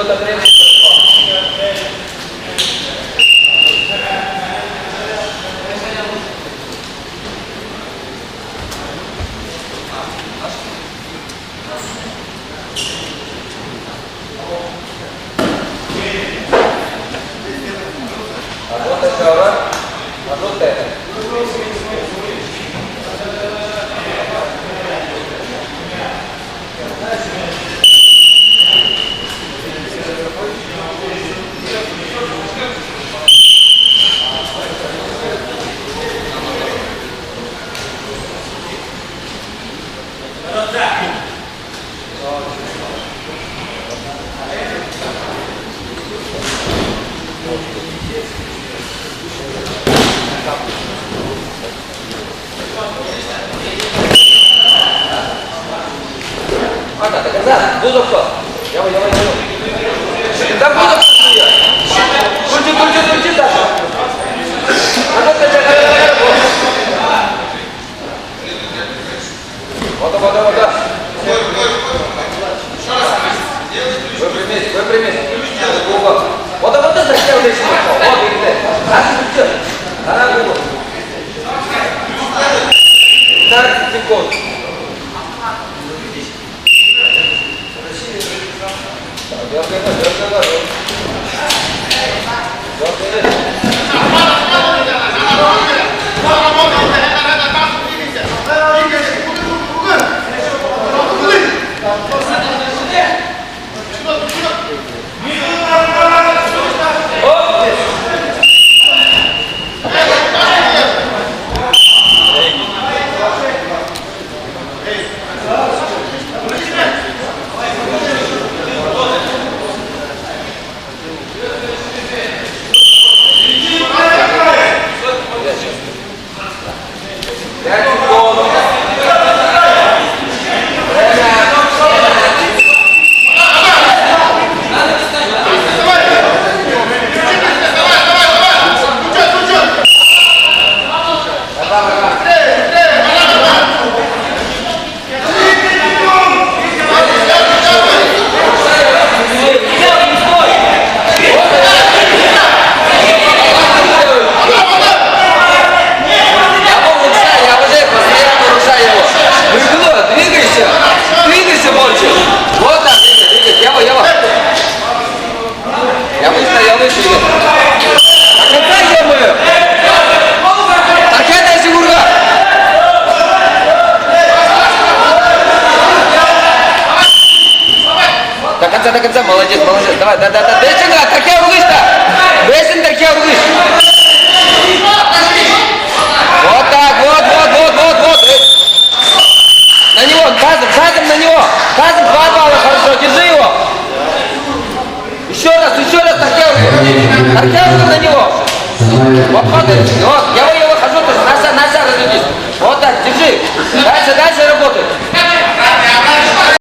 минута времени. Работай, Жора. Работай. Ага, так назад, буду кто? Я. Там буду крути дальше. Вот. Выпрямись. Вот это зачем здесь? Вот видите. Она губы. 15 секунд. До конца, молодец. Давай, да. Бейсин, торкия вылышта. Бейсин, торкия вылыш. Вот так, вот. На него, газом на него. Газом 2 балла, хорошо, держи его. Еще раз, торкия вылыш. Торкия вылыш на него. Вот, я его хожу тоже, назад развернись. Вот так, держи.